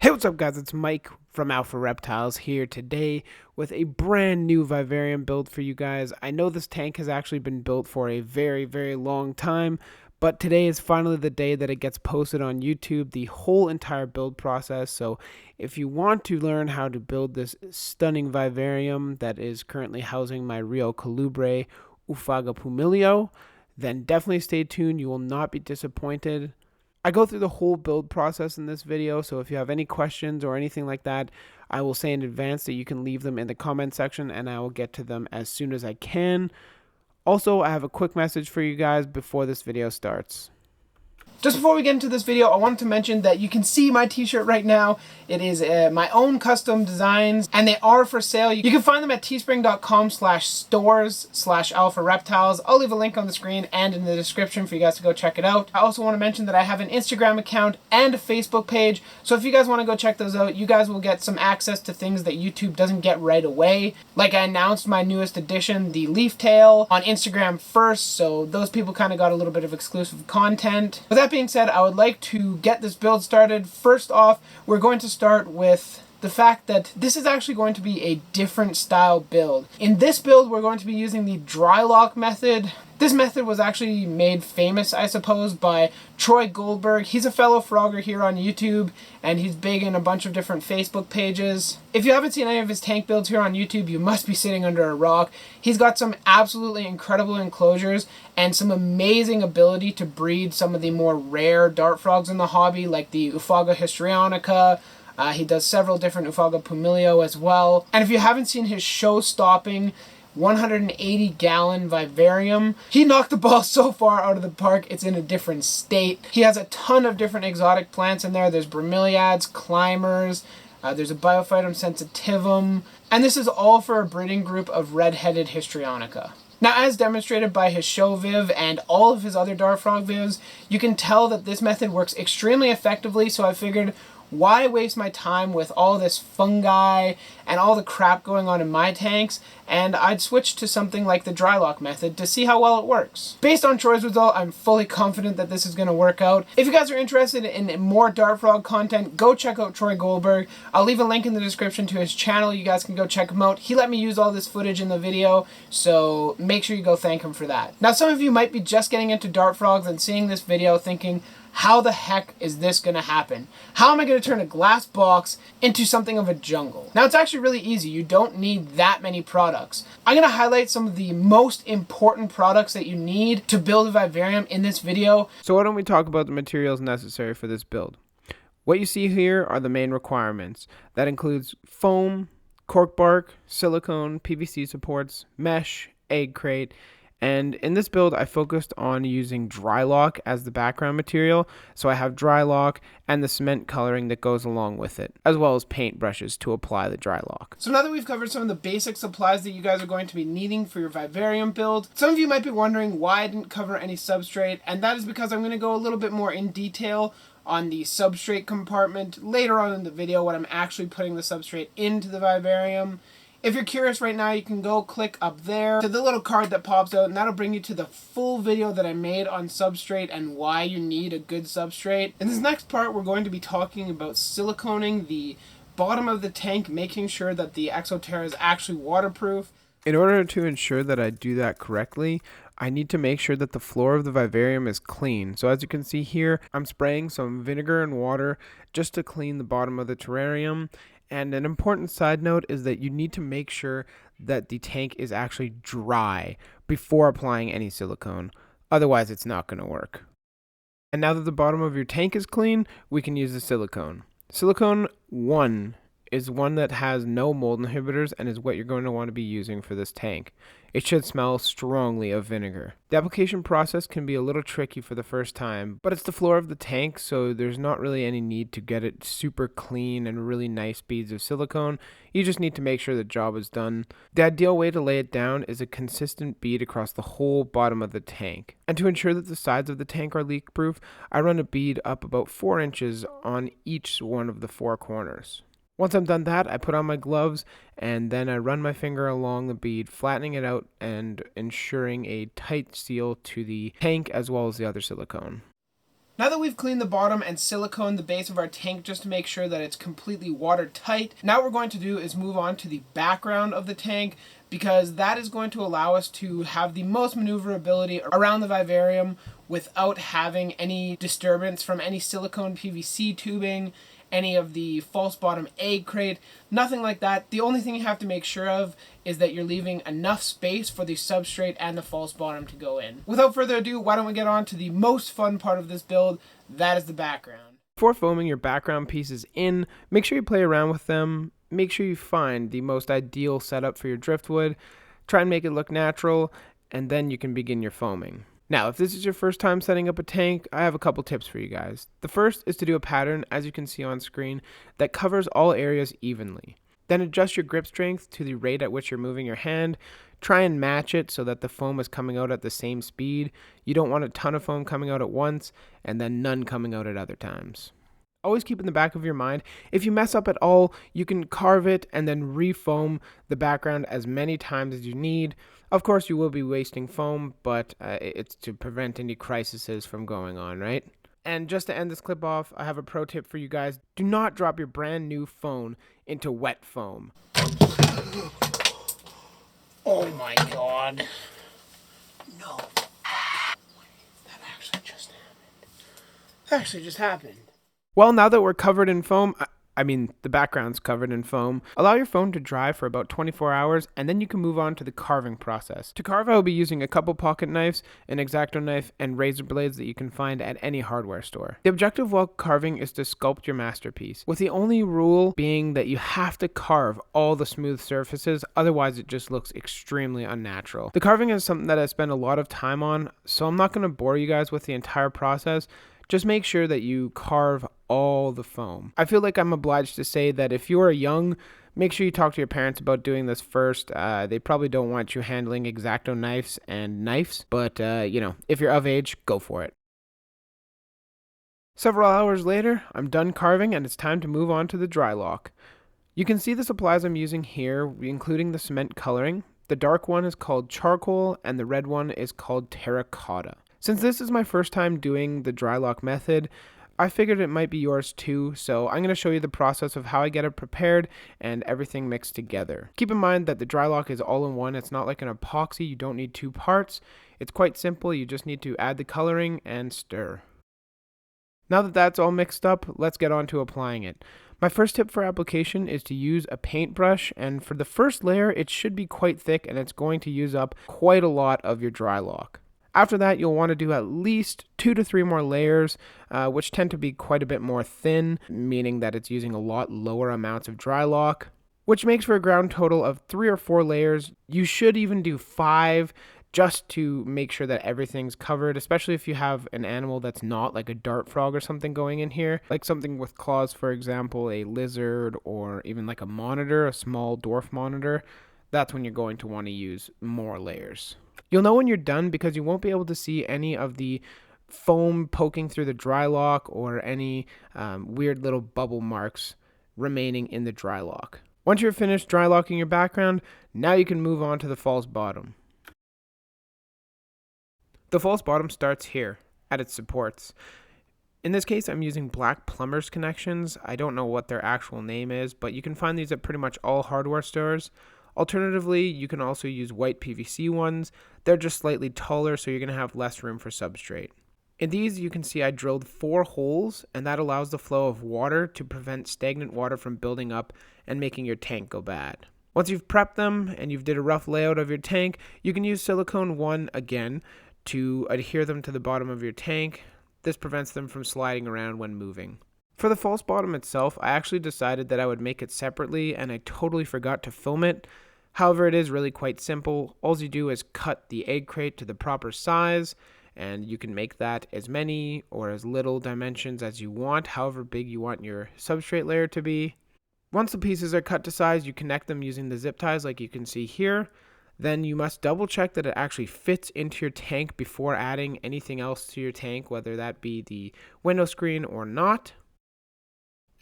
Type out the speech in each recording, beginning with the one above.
Hey, what's up guys, it's Mike from Alpha Reptiles here today with a brand new Vivarium build for you guys. I know this tank has actually been built for a very long time, but today is finally the day that it gets posted on YouTube, the whole entire build process. So if you want to learn how to build this stunning Vivarium that is currently housing my Rio Colubre Ufaga Pumilio, then definitely stay tuned, you will not be disappointed. I go through the whole build process in this video, so if you have any questions or anything like that, I will say in advance that you can leave them in the comment section and I will get to them as soon as I can. Also, I have a quick message for you guys before this video starts. Just before we get into this video, I wanted to mention that you can see my t-shirt right now. It is my own custom designs, and they are for sale. You can find them at teespring.com/stores/alpha reptiles. I'll leave a link on the screen and in the description for you guys to go check it out. I also want to mention that I have an Instagram account and a Facebook page, so if you guys want to go check those out, you guys will get some access to things that YouTube doesn't get right away. Like I announced my newest addition, the leaf tail, on Instagram first, so those people kind of got a little bit of exclusive content. With that being said, I would like to get this build started. First off, we're going to start with the fact that this is actually going to be a different style build. In this build, we're going to be using the Drylok method. This method was actually made famous, I suppose, by Troy Goldberg. He's a fellow frogger here on YouTube, and he's big in a bunch of different Facebook pages. If you haven't seen any of his tank builds here on YouTube, you must be sitting under a rock. He's got some absolutely incredible enclosures and some amazing ability to breed some of the more rare dart frogs in the hobby, like the Ufaga histrionica. He does several different Ufaga Pumilio as well. And if you haven't seen his show-stopping 180-gallon vivarium, he knocked the ball so far out of the park, it's in a different state. He has a ton of different exotic plants in there. There's bromeliads, climbers, there's a biophytum sensitivum, and this is all for a breeding group of red-headed histrionica. Now, as demonstrated by his show viv and all of his other dart frog vivs, you can tell that this method works extremely effectively, so I figured, why waste my time with all this fungi and all the crap going on in my tanks, and I'd switch to something like the Drylok method to see how well it works. Based on Troy's result, I'm fully confident that this is going to work out. If you guys are interested in more dart frog content, go check out Troy Goldberg. I'll leave a link in the description to his channel. You guys can go check him out. He let me use all this footage in the video, so make sure you go thank him for that. Now, some of you might be just getting into dart frogs and seeing this video thinking, how the heck is this going to happen? How am I going to turn a glass box into something of a jungle? Now, it's actually really easy. You don't need that many products. I'm going to highlight some of the most important products that you need to build a vivarium in this video. So why don't we talk about the materials necessary for this build? What you see here are the main requirements. That includes foam, cork bark, silicone, PVC supports, mesh, egg crate, and in this build, I focused on using Drylok as the background material, so I have Drylok and the cement coloring that goes along with it, as well as paint brushes to apply the Drylok. So now that we've covered some of the basic supplies that you guys are going to be needing for your vivarium build, some of you might be wondering why I didn't cover any substrate, and that is because I'm going to go a little bit more in detail on the substrate compartment later on in the video when I'm actually putting the substrate into the vivarium. If you're curious right now, you can go click up there to the little card that pops out, and that'll bring you to the full video that I made on substrate and why you need a good substrate. In this next part, we're going to be talking about siliconing the bottom of the tank, making sure that the Exoterra is actually waterproof. In order to ensure that I do that correctly, I need to make sure that the floor of the vivarium is clean. So as you can see here, I'm spraying some vinegar and water just to clean the bottom of the terrarium. And an important side note is that you need to make sure that the tank is actually dry before applying any silicone. Otherwise, it's not going to work. And now that the bottom of your tank is clean, we can use the silicone. Silicone 1 is one that has no mold inhibitors and is what you're going to want to be using for this tank. It should smell strongly of vinegar. The application process can be a little tricky for the first time, but it's the floor of the tank, so there's not really any need to get it super clean and really nice beads of silicone. You just need to make sure the job is done. The ideal way to lay it down is a consistent bead across the whole bottom of the tank. And to ensure that the sides of the tank are leak proof, I run a bead up about 4 inches on each one of the 4 corners. Once I'm done that, I put on my gloves and then I run my finger along the bead, flattening it out and ensuring a tight seal to the tank as well as the other silicone. Now that we've cleaned the bottom and silicone the base of our tank just to make sure that it's completely watertight, now what we're going to do is move on to the background of the tank, because that is going to allow us to have the most maneuverability around the vivarium without having any disturbance from any silicone PVC tubing, any of the false bottom egg crate, nothing like that. The only thing you have to make sure of is that you're leaving enough space for the substrate and the false bottom to go in. Without further ado, why don't we get on to the most fun part of this build, that is the background. Before foaming your background pieces in, make sure you play around with them. Make sure you find the most ideal setup for your driftwood. Try and make it look natural, and then you can begin your foaming. Now, if this is your first time setting up a tank, I have a couple tips for you guys. The first is to do a pattern, as you can see on screen, that covers all areas evenly. Then adjust your grip strength to the rate at which you're moving your hand. Try and match it so that the foam is coming out at the same speed. You don't want a ton of foam coming out at once, and then none coming out at other times. Always keep in the back of your mind, if you mess up at all, you can carve it and then re-foam the background as many times as you need. Of course, you will be wasting foam, but it's to prevent any crises from going on, right? And just to end this clip off, I have a pro tip for you guys. Do not drop your brand new phone into wet foam. Oh my god. No. That actually just happened. Well, now that we're covered in foam, the background's covered in foam, allow your phone to dry for about 24 hours, and then you can move on to the carving process. To carve, I will be using a couple pocket knives, an X-Acto knife, and razor blades that you can find at any hardware store. The objective while carving is to sculpt your masterpiece, with the only rule being that you have to carve all the smooth surfaces, otherwise it just looks extremely unnatural. The carving is something that I spend a lot of time on, so I'm not going to bore you guys with the entire process. Just make sure that you carve all the foam. I feel like I'm obliged to say that if you are young, make sure you talk to your parents about doing this first. They probably don't want you handling X-Acto knives and knives, but if you're of age, go for it. Several hours later, I'm done carving and it's time to move on to the Drylok. You can see the supplies I'm using here, including the cement coloring. The dark one is called charcoal and the red one is called terracotta. Since this is my first time doing the Drylok method, I figured it might be yours too, so I'm going to show you the process of how I get it prepared and everything mixed together. Keep in mind that the Drylok is all in one. It's not like an epoxy. You don't need two parts. It's quite simple. You just need to add the coloring and stir. Now that that's all mixed up, let's get on to applying it. My first tip for application is to use a paintbrush, and for the first layer, it should be quite thick and it's going to use up quite a lot of your Drylok. After that, you'll want to do at least 2 to 3 more layers, which tend to be quite a bit more thin, meaning that it's using a lot lower amounts of Drylok, which makes for a ground total of 3 or 4 layers. You should even do 5 just to make sure that everything's covered, especially if you have an animal that's not like a dart frog or something going in here, like something with claws, for example, a lizard, or even like a monitor, a small dwarf monitor. That's when you're going to want to use more layers. You'll know when you're done because you won't be able to see any of the foam poking through the Drylok or any weird little bubble marks remaining in the Drylok. Once you're finished Drylocking your background, now you can move on to the false bottom. The false bottom starts here, at its supports. In this case, I'm using black plumber's connections. I don't know what their actual name is, but you can find these at pretty much all hardware stores. Alternatively, you can also use white PVC ones. They're just slightly taller, so you're going to have less room for substrate. In these, you can see I drilled 4 holes, and that allows the flow of water to prevent stagnant water from building up and making your tank go bad. Once you've prepped them and you've did a rough layout of your tank, you can use silicone 1 again to adhere them to the bottom of your tank. This prevents them from sliding around when moving. For the false bottom itself, I actually decided that I would make it separately, and I totally forgot to film it. However, it is really quite simple. All you do is cut the egg crate to the proper size, and you can make that as many or as little dimensions as you want, however big you want your substrate layer to be. Once the pieces are cut to size, you connect them using the zip ties like you can see here. Then you must double check that it actually fits into your tank before adding anything else to your tank, whether that be the window screen or not.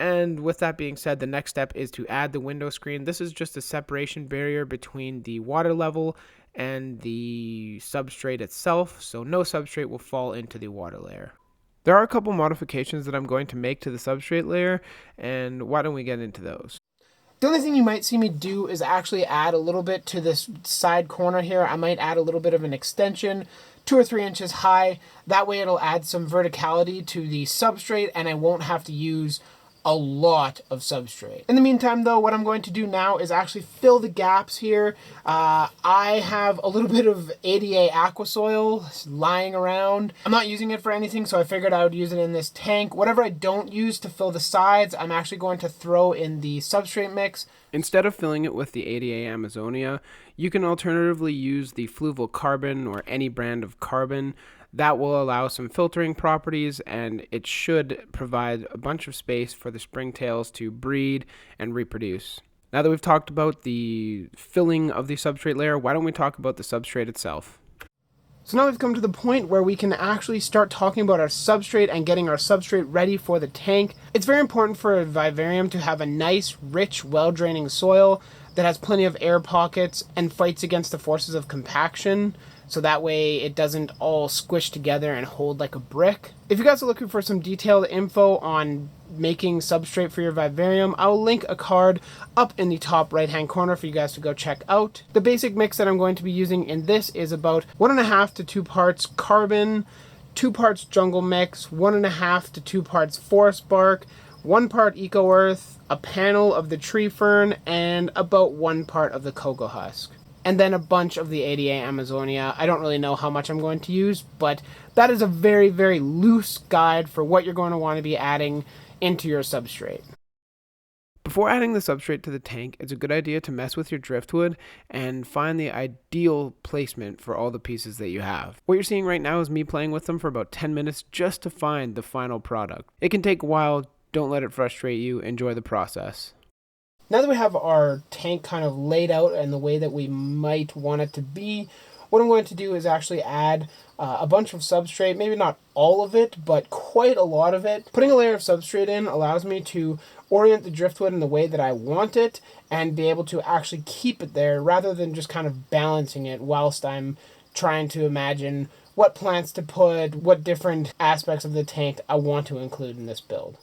And with that being said, the next step is to add the window screen. This is just a separation barrier between the water level and the substrate itself, so no substrate will fall into the water layer. There are a couple modifications that I'm going to make to the substrate layer, and why don't we get into those? The only thing you might see me do is actually add a little bit to this side corner here. I might add a little bit of an extension, 2 or 3 inches high. That way it'll add some verticality to the substrate and I won't have to use a lot of substrate. In the meantime though, what I'm going to do now is actually fill the gaps here. I have a little bit of ADA aqua soil lying around. I'm not using it for anything, so I figured I would use it in this tank. Whatever I don't use to fill the sides, I'm actually going to throw in the substrate mix. Instead of filling it with the ADA Amazonia, you can alternatively use the fluval carbon or any brand of carbon. That will allow some filtering properties, and it should provide a bunch of space for the springtails to breed and reproduce. Now that we've talked about the filling of the substrate layer, why don't we talk about the substrate itself? So now we've come to the point where we can actually start talking about our substrate and getting our substrate ready for the tank. It's very important for a vivarium to have a nice, rich, well-draining soil that has plenty of air pockets and fights against the forces of compaction, so that way it doesn't all squish together and hold like a brick. If you guys are looking for some detailed info on making substrate for your vivarium, I'll link a card up in the top right hand corner for you guys to go check out. The basic mix that I'm going to be using in this is about 1.5 to 2 parts carbon, 2 parts jungle mix, 1.5 to 2 parts forest bark, 1 part eco earth, a panel of the tree fern, and about 1 part of the cocoa husk. And then a bunch of the ADA Amazonia. I don't really know how much I'm going to use, but that is a very, very loose guide for what you're going to want to be adding into your substrate. Before adding the substrate to the tank, it's a good idea to mess with your driftwood and find the ideal placement for all the pieces that you have. What you're seeing right now is me playing with them for about 10 minutes just to find the final product. It can take a while. Don't let it frustrate you. Enjoy the process. Now that we have our tank kind of laid out and the way that we might want it to be, what I'm going to do is actually add a bunch of substrate, maybe not all of it, but quite a lot of it. Putting a layer of substrate in allows me to orient the driftwood in the way that I want it and be able to actually keep it there rather than just kind of balancing it whilst I'm trying to imagine what plants to put, what different aspects of the tank I want to include in this build.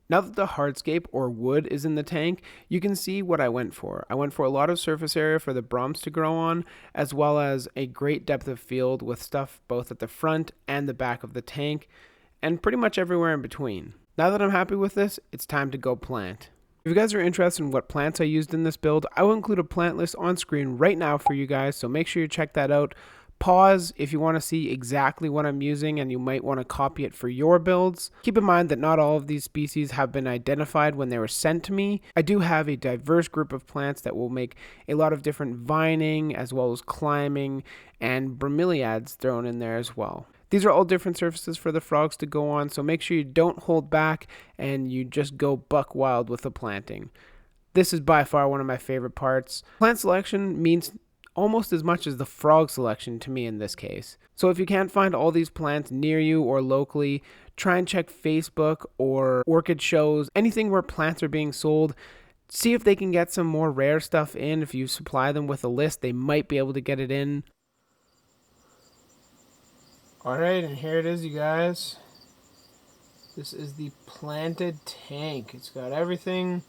Now that the hardscape or wood is in the tank, you can see what I went for. I went for a lot of surface area for the bromps to grow on, as well as a great depth of field with stuff both at the front and the back of the tank, and pretty much everywhere in between. Now that I'm happy with this, it's time to go plant. If you guys are interested in what plants I used in this build, I will include a plant list on screen right now for you guys, so make sure you check that out. Pause if you want to see exactly what I'm using and you might want to copy it for your builds. Keep in mind that not all of these species have been identified when they were sent to me. I do have a diverse group of plants that will make a lot of different vining as well as climbing and bromeliads thrown in there as well. These are all different surfaces for the frogs to go on, so make sure you don't hold back and you just go buck wild with the planting. This is by far one of my favorite parts. Plant selection means almost as much as the frog selection to me in this case. So if you can't find all these plants near you or locally, try and check Facebook or orchid shows, anything where plants are being sold. See if they can get some more rare stuff in. If you supply them with a list, they might be able to get it in. Alright, and here it is, you guys. This is the planted tank. It's got everything.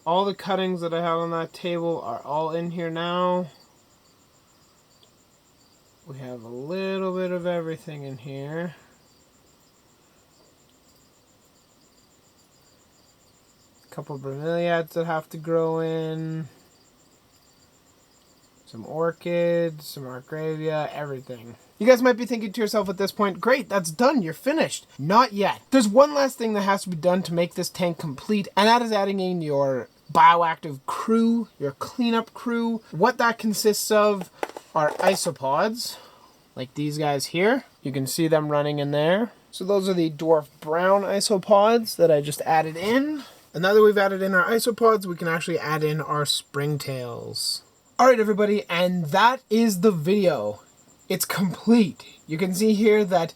All the cuttings that I have on that table are all in here now. We have a little bit of everything in here. A couple of bromeliads that have to grow in. Some orchids, some argravia, everything. You guys might be thinking to yourself at this point, great, that's done, you're finished. Not yet. There's one last thing that has to be done to make this tank complete, and that is adding in your bioactive crew, your cleanup crew. What that consists of are isopods, like these guys here. You can see them running in there. So those are the dwarf brown isopods that I just added in. And now that we've added in our isopods, we can actually add in our springtails. Alright everybody, and that is the video. It's complete. You can see here that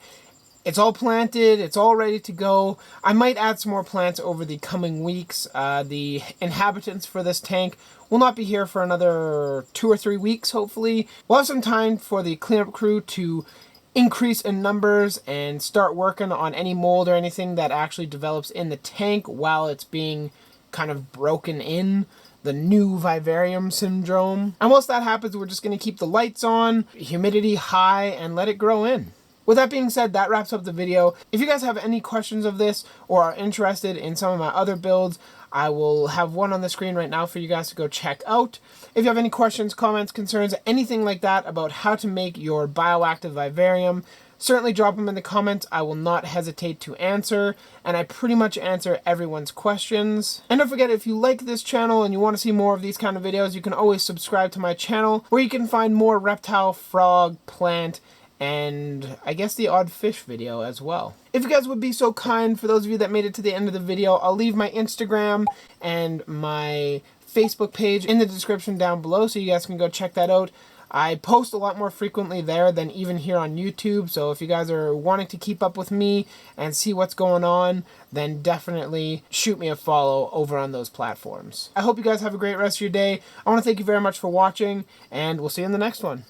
it's all planted, it's all ready to go. I might add some more plants over the coming weeks. The inhabitants for this tank will not be here for another 2 or 3 weeks, hopefully. We'll have some time for the cleanup crew to increase in numbers and start working on any mold or anything that actually develops in the tank while it's being kind of broken in. The new vivarium syndrome. And once that happens, we're just going to keep the lights on, humidity high, and let it grow in. With that being said, that wraps up the video. If you guys have any questions of this or are interested in some of my other builds, I will have one on the screen right now for you guys to go check out. If you have any questions, comments, concerns, anything like that about how to make your bioactive vivarium, certainly drop them in the comments. I will not hesitate to answer, and I pretty much answer everyone's questions. And don't forget, if you like this channel and you want to see more of these kind of videos, you can always subscribe to my channel, where you can find more reptile, frog, plant, and I guess the odd fish video as well. If you guys would be so kind, for those of you that made it to the end of the video, I'll leave my Instagram and my Facebook page in the description down below, so you guys can go check that out. I post a lot more frequently there than even here on YouTube, so if you guys are wanting to keep up with me and see what's going on, then definitely shoot me a follow over on those platforms. I hope you guys have a great rest of your day. I want to thank you very much for watching, and we'll see you in the next one.